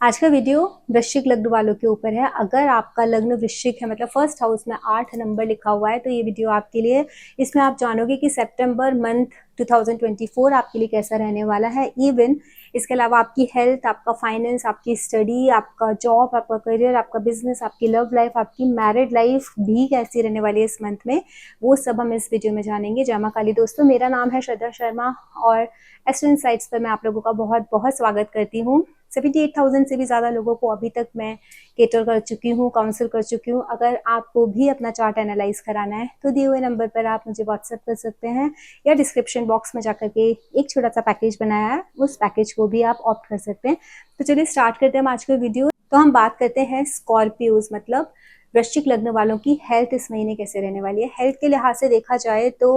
आज का वीडियो वृश्चिक लग्न वालों के ऊपर है। अगर आपका लग्न वृश्चिक है, मतलब फर्स्ट हाउस में 8 नंबर लिखा हुआ है, तो ये वीडियो आपके लिए। इसमें आप जानोगे कि सितंबर मंथ 2024 आपके लिए कैसा रहने वाला है। इवन इसके अलावा आपकी हेल्थ, आपका फाइनेंस, आपकी स्टडी, आपका जॉब, आपका करियर, आपका बिजनेस, आपकी लव लाइफ, आपकी मैरिड लाइफ भी कैसी रहने वाली है इस मंथ में, वो सब हम इस वीडियो में जानेंगे। जय मां काली दोस्तों, मेरा नाम है श्रद्धा शर्मा और एस्ट्रो इनसाइट्स पर मैं आप लोगों का बहुत बहुत स्वागत करती हूँ। 78,000 से भी ज़्यादा लोगों को अभी तक मैं केटर कर चुकी हूँ, काउंसिल कर चुकी हूँ। अगर आपको भी अपना चार्ट एनालाइज कराना है तो दिए हुए नंबर पर आप मुझे व्हाट्सएप कर सकते हैं, या डिस्क्रिप्शन बॉक्स में जाकर के एक छोटा सा पैकेज बनाया है, उस पैकेज को भी आप ऑप्ट कर सकते हैं। तो चलिए स्टार्ट करते हैं हम आज का वीडियो। तो हम बात करते हैं स्कॉर्पियोज, मतलब वृश्चिक लग्न वालों की हेल्थ इस महीने कैसे रहने वाली है। हेल्थ के लिहाज से देखा जाए तो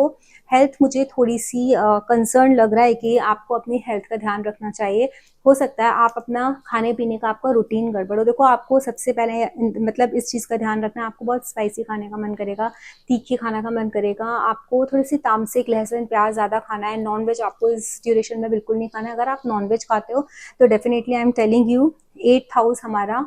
हेल्थ मुझे थोड़ी सी कंसर्न लग रहा है कि आपको अपनी हेल्थ का ध्यान रखना चाहिए। हो सकता है आप अपना खाने पीने का आपका रूटीन गड़बड़ हो। देखो, आपको सबसे पहले मतलब इस चीज़ का ध्यान रखना है, आपको बहुत स्पाइसी खाने का मन करेगा, तीखी खाना का मन करेगा, आपको थोड़ी सी तामसिक, लहसुन, प्याज ज़्यादा खाना है। नॉनवेज आपको इस ड्यूरेशन में बिल्कुल नहीं खाना है। अगर आप नॉनवेज खाते हो तो definitely I am telling you, 8th house हमारा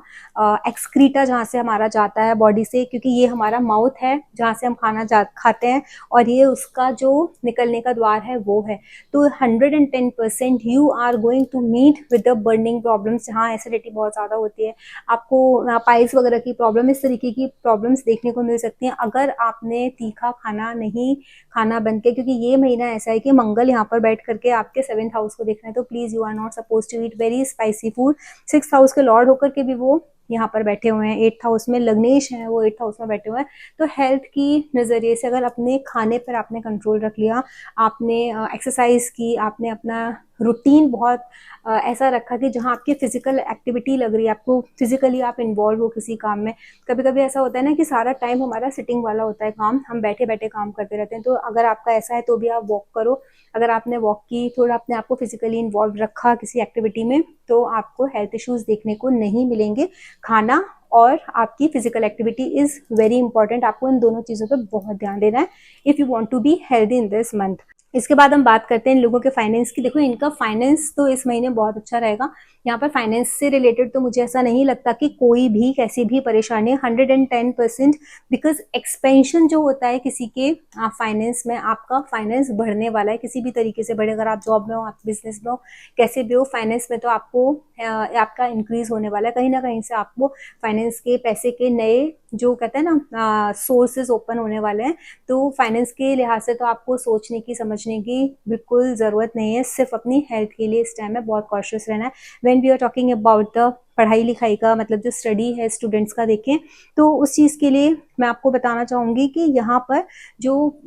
एक्सक्रीटा जहाँ से हमारा जाता है बॉडी से, क्योंकि ये हमारा माउथ है जहाँ से हम खाना खाते हैं, और ये उसका जो निकलने का द्वार है वो है। तो 110% you are going to meet with the burning problems, जहाँ एसिडिटी बहुत ज़्यादा होती है, आपको पाइल्स वगैरह की प्रॉब्लम, इस तरीके की प्रॉब्लम्स देखने को मिल सकती हैं अगर आपने तीखा खाना नहीं खाना बंद किया। क्योंकि ये महीना ऐसा है कि मंगल यहाँ पर बैठ करके आपके 7th हाउस को देख रहे हैं, तो please you are not suppose to eat very spicy food. 6th house के लॉर्ड होकर के भी वो यहाँ पर बैठे हुए हैं। 8th हाउस में लग्नेश हैं, वो 8th हाउस में बैठे हुए हैं। तो हेल्थ की नज़रिए से अगर अपने खाने पर आपने कंट्रोल रख लिया, आपने एक्सरसाइज की, आपने अपना रूटीन बहुत ऐसा रखा कि जहाँ आपकी फिजिकल एक्टिविटी लग रही है, आपको फिजिकली आप इन्वॉल्व हो किसी काम में। कभी कभी ऐसा होता है ना कि सारा टाइम हमारा सिटिंग वाला होता है, काम हम बैठे बैठे काम करते रहते हैं। तो अगर आपका ऐसा है तो भी आप वॉक करो। अगर आपने वॉक की, थोड़ा अपने आप को फिजिकली इन्वॉल्व रखा किसी एक्टिविटी में, तो आपको हेल्थ इश्यूज देखने को नहीं मिलेंगे। खाना और आपकी physical activity is very important. आपको इन दोनों चीज़ों पर बहुत ध्यान देना है if you want to be healthy in this month. इसके बाद हम बात करते हैं इन लोगों के फाइनेंस की। देखो, इनका फाइनेंस तो इस महीने बहुत अच्छा रहेगा। यहाँ पर फाइनेंस से रिलेटेड तो मुझे ऐसा नहीं लगता कि कोई भी कैसी भी परेशानी है। 110%, बिकॉज एक्सपेंशन जो होता है किसी के फाइनेंस में, आपका फाइनेंस बढ़ने वाला है, किसी भी तरीके से बढ़े। अगर आप जॉब में हो, आप बिजनेस में हो, कैसे भी हो, फाइनेंस में तो आपको आपका इंक्रीज होने वाला है। कहीं ना कहीं से आपको फाइनेंस के पैसे के नए, जो कहते हैं ना, सोर्सेज ओपन होने वाले हैं। तो फाइनेंस के लिहाज से तो आपको सोचने की, समझने की बिल्कुल ज़रूरत नहीं है। सिर्फ अपनी हेल्थ के लिए इस टाइम में बहुत कॉशियस रहना है। When we are talking about the पढ़ाई लिखाई का, मतलब जो स्टडी है स्टूडेंट्स का, देखें तो उस चीज़ के लिए मैं आपको बताना चाहूँगी कि यहाँ पर जो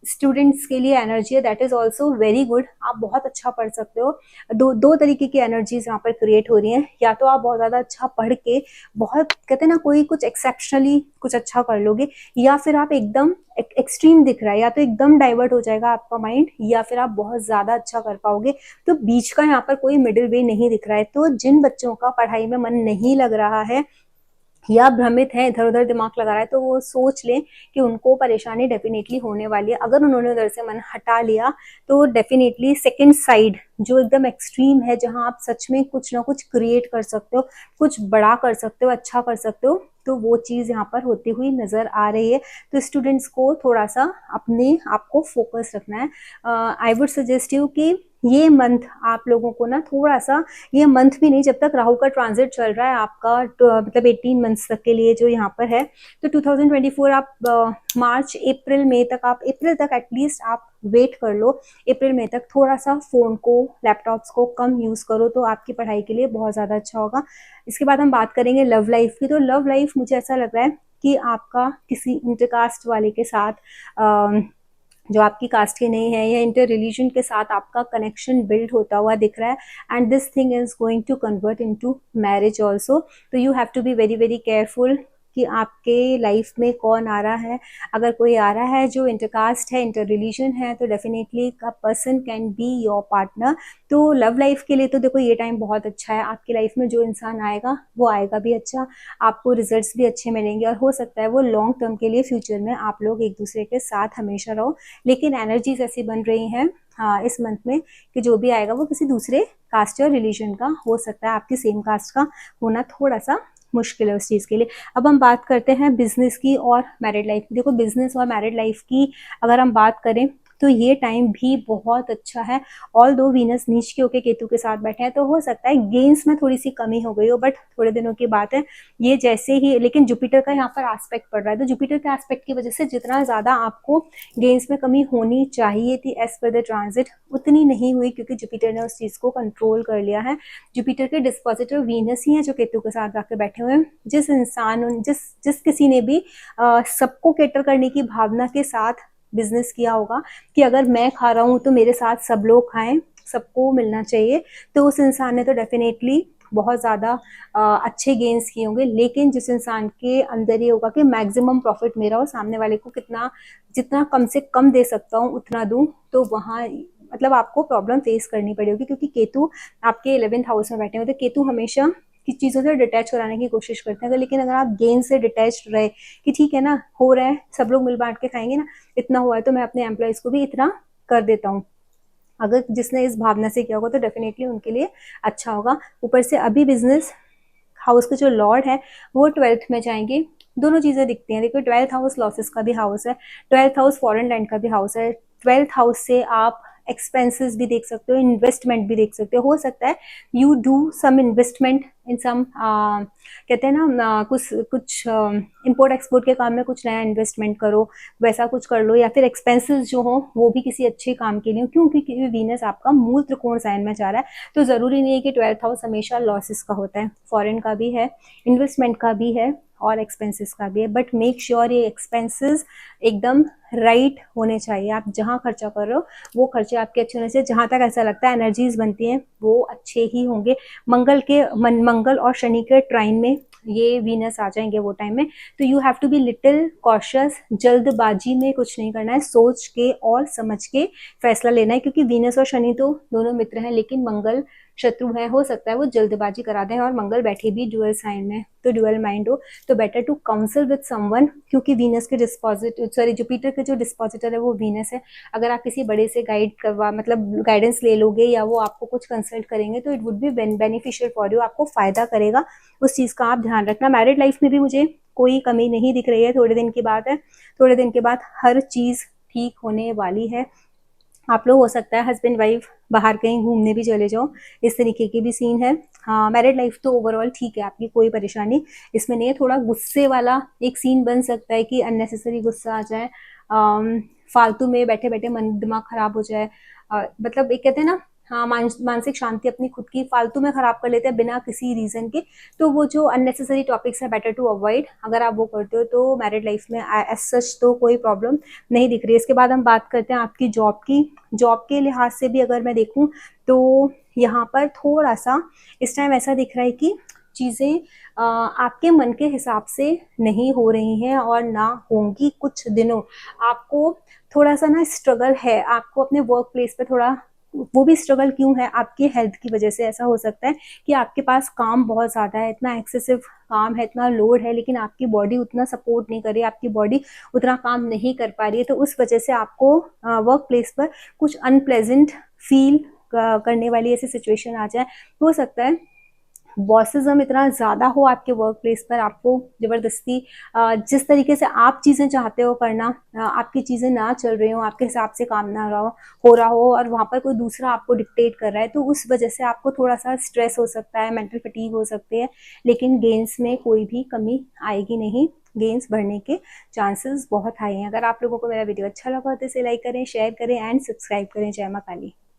स्टूडेंट्स के लिए एनर्जी है, that is also very good. आप बहुत अच्छा पढ़ सकते हो। दो तरीके की एनर्जीज यहाँ पर क्रिएट हो रही हैं। या तो आप बहुत ज़्यादा अच्छा पढ़ के, बहुत कहते हैं ना, कोई कुछ एक्सेप्शनली कुछ अच्छा कर लोगे, या फिर आप एकदम एक्सट्रीम दिख रहा है, या तो एकदम डाइवर्ट हो जाएगा आपका माइंड, या फिर आप बहुत ज़्यादा अच्छा कर पाओगे। तो बीच का यहाँ पर कोई मिडिल वे नहीं दिख रहा है। तो जिन बच्चों का पढ़ाई में मन नहीं लग रहा है या भ्रमित है, इधर उधर दिमाग लगा रहा है, तो वो सोच लें कि उनको परेशानी डेफिनेटली होने वाली है। अगर उन्होंने उधर से मन हटा लिया तो डेफिनेटली सेकंड साइड जो एकदम एक्सट्रीम है, जहां आप सच में कुछ ना कुछ क्रिएट कर सकते हो, कुछ बड़ा कर सकते हो, अच्छा कर सकते हो, तो वो चीज़ यहाँ पर होती हुई नज़र आ रही है। तो स्टूडेंट्स को थोड़ा सा अपने आप को फोकस रखना है। आई वुड सजेस्ट यू कि ये मंथ आप लोगों को ना थोड़ा सा, ये मंथ भी नहीं, जब तक राहु का ट्रांजिट चल रहा है आपका, तो मतलब 18 मंथ्स तक के लिए जो यहाँ पर है, तो 2024 आप मार्च अप्रैल मई तक, आप अप्रैल तक एटलीस्ट आप वेट कर लो। अप्रैल मई तक थोड़ा सा फ़ोन को, लैपटॉप्स को कम यूज़ करो, तो आपकी पढ़ाई के लिए बहुत ज़्यादा अच्छा होगा। इसके बाद हम बात करेंगे लव लाइफ की। तो लव लाइफ मुझे ऐसा लग रहा है कि आपका किसी इंटरकास्ट वाले के साथ, जो आपकी कास्ट के नहीं है, या इंटर रिलीजन के साथ आपका कनेक्शन बिल्ड होता हुआ दिख रहा है, and this thing is going to convert into marriage also. तो you have to be very very careful कि आपके लाइफ में कौन आ रहा है। अगर कोई आ रहा है जो इंटरकास्ट है, इंटर रिलीजन है, तो डेफिनेटली का person can be your partner. तो लव लाइफ के लिए तो देखो ये टाइम बहुत अच्छा है। आपकी लाइफ में जो इंसान आएगा वो आएगा भी अच्छा, आपको रिजल्ट्स भी अच्छे मिलेंगे, और हो सकता है वो लॉन्ग टर्म के लिए, फ्यूचर में आप लोग एक दूसरे के साथ हमेशा रहो। लेकिन एनर्जीज ऐसी बन रही हैं हाँ इस मंथ में कि जो भी आएगा वो किसी दूसरे कास्ट और रिलीजन का हो सकता है, आपकी सेम कास्ट का होना थोड़ा सा मुश्किल है उस चीज़ के लिए। अब हम बात करते हैं बिजनेस की और मैरिड लाइफ की। देखो बिजनेस और मैरिड लाइफ की अगर हम बात करें तो ये टाइम भी बहुत अच्छा है। ऑल दो वीनस नीच के होके केतु के साथ बैठे हैं तो हो सकता है गेन्स में थोड़ी सी कमी हो गई हो, बट थोड़े दिनों की बात है ये जैसे ही। लेकिन जुपिटर का यहाँ पर एस्पेक्ट पड़ रहा है तो जुपिटर के एस्पेक्ट की वजह से जितना ज़्यादा आपको गेन्स में कमी होनी चाहिए थी एज पर द ट्रांजिट उतनी नहीं हुई, क्योंकि जुपिटर ने उस चीज़ को कंट्रोल कर लिया है। जुपिटर के डिस्पोजिटर वीनस ही है जो केतु के साथ जाके बैठे हुए हैं। जिस इंसान जिस किसी ने भी सबको केटर करने की भावना के साथ बिजनेस किया होगा कि अगर मैं खा रहा हूँ तो मेरे साथ सब लोग खाएं, सबको मिलना चाहिए, तो उस इंसान ने तो डेफिनेटली बहुत ज़्यादा अच्छे गेन्स किए होंगे। लेकिन जिस इंसान के अंदर ये होगा कि मैक्सिमम प्रॉफिट मेरा हो, सामने वाले को जितना कम से कम दे सकता हूँ उतना दूं, तो वहाँ मतलब आपको प्रॉब्लम फेस करनी पड़ेगी, क्योंकि केतु आपके 11th हाउस में बैठे हुए। तो केतु हमेशा की चीज़ों से डिटैच कराने की कोशिश करते हैं। लेकिन अगर आप गेन से डिटैच रहे कि ठीक है ना, हो रहा है, सब लोग मिल बांट के खाएंगे ना, इतना हुआ है तो मैं अपने एम्प्लॉयज को भी इतना कर देता हूँ, अगर जिसने इस भावना से किया होगा तो डेफिनेटली उनके लिए अच्छा होगा। ऊपर से अभी बिजनेस हाउस के जो लॉर्ड है वो 12th में जाएंगे। दोनों चीज़ें दिखती हैं। देखो 12th हाउस लॉसेस का भी हाउस है, 12th हाउस फॉरेन लैंड का भी हाउस है। 12th हाउस से आप एक्सपेंसेस भी देख सकते हो, इन्वेस्टमेंट भी देख सकते हो सकता है you do some investment in some, कहते हैं ना कुछ कुछ इम्पोर्ट एक्सपोर्ट के काम में कुछ नया इन्वेस्टमेंट करो, वैसा कुछ कर लो, या फिर एक्सपेंसेस जो हो वो भी किसी अच्छे काम के लिए, क्योंकि वीनस आपका मूल त्रिकोण साइन में जा रहा है। तो जरूरी नहीं है कि 12th हाउस हमेशा लॉसेस का होता है, फॉरेन का भी है, इन्वेस्टमेंट का भी है और एक्सपेंसेस का भी है। बट मेक श्योर ये एक्सपेंसेस एकदम राइट होने चाहिए। आप जहाँ खर्चा कर रहे हो वो खर्चे आपके अच्छे होने से, जहाँ तक ऐसा लगता है एनर्जीज बनती हैं वो अच्छे ही होंगे। मंगल और शनि के ट्राइन में ये वीनस आ जाएंगे वो टाइम में, तो you have to be little cautious. जल्दबाजी में कुछ नहीं करना है, सोच के और समझ के फैसला लेना है, क्योंकि वीनस और शनि तो दोनों मित्र हैं लेकिन मंगल शत्रु है। हो सकता है वो जल्दबाजी करा दें, और मंगल बैठे भी ड्यूअल साइन में, तो ड्यूअल माइंड हो तो better to counsel with someone, क्योंकि वीनस के जुपिटर के जो डिस्पोजिटर है वो वीनस है। अगर आप किसी बड़े से मतलब गाइडेंस ले लोगे या वो आपको कुछ कंसल्ट करेंगे तो it would be beneficial for you, आपको फायदा करेगा, उस चीज़ का आप ध्यान रखना। मैरिड लाइफ में भी मुझे कोई कमी नहीं दिख रही है, थोड़े दिन की बात है, थोड़े दिन के बाद हर चीज़ ठीक होने वाली है। आप लोग हो सकता है हस्बैंड वाइफ बाहर कहीं घूमने भी चले जाओ, इस तरीके की भी सीन है। हाँ मैरिड लाइफ तो ओवरऑल ठीक है, आपकी कोई परेशानी इसमें नहीं है। थोड़ा गुस्से वाला एक सीन बन सकता है कि अननेसेसरी गुस्सा आ जाए, फालतू में बैठे बैठे मन दिमाग खराब हो जाए, मतलब एक कहते हैं ना, हाँ मानसिक शांति अपनी खुद की फालतू में खराब कर लेते हैं बिना किसी रीजन के। तो वो जो अननेसेसरी टॉपिक्स है बेटर टू अवॉइड। अगर आप वो करते हो तो मैरिड लाइफ में एज सच तो कोई प्रॉब्लम नहीं दिख रही है। इसके बाद हम बात करते हैं आपकी जॉब की। जॉब के लिहाज से भी अगर मैं देखूं तो यहाँ पर थोड़ा सा इस टाइम ऐसा दिख रहा है कि चीज़ें आपके मन के हिसाब से नहीं हो रही हैं और ना होंगी कुछ दिनों। आपको थोड़ा सा ना स्ट्रगल है, आपको अपने वर्क प्लेस पे थोड़ा, वो भी स्ट्रगल क्यों है, आपकी हेल्थ की वजह से ऐसा हो सकता है कि आपके पास काम बहुत ज़्यादा है, इतना एक्सेसिव काम है, इतना लोड है, लेकिन आपकी बॉडी उतना सपोर्ट नहीं कर रही, आपकी बॉडी उतना काम नहीं कर पा रही है। तो उस वजह से आपको वर्क प्लेस पर कुछ अनप्लेजेंट फील करने वाली ऐसी सिचुएशन आ जाए। हो सकता है बॉसिज्म इतना ज़्यादा हो आपके वर्क प्लेस पर, आपको ज़बरदस्ती जिस तरीके से आप चीज़ें चाहते हो करना, आपकी चीज़ें ना चल रही हो, आपके हिसाब से काम ना हो रहा हो और वहाँ पर कोई दूसरा आपको डिक्टेट कर रहा है, तो उस वजह से आपको थोड़ा सा स्ट्रेस हो सकता है, मेंटल फटीग हो सकती है। लेकिन गेन्स में कोई भी कमी आएगी नहीं, गेन्स बढ़ने के चांसेस बहुत हाई हैं। अगर आप लोगों को मेरा वीडियो अच्छा लगा तो इसे लाइक करें, शेयर करें एंड सब्सक्राइब करें। जय मां काली।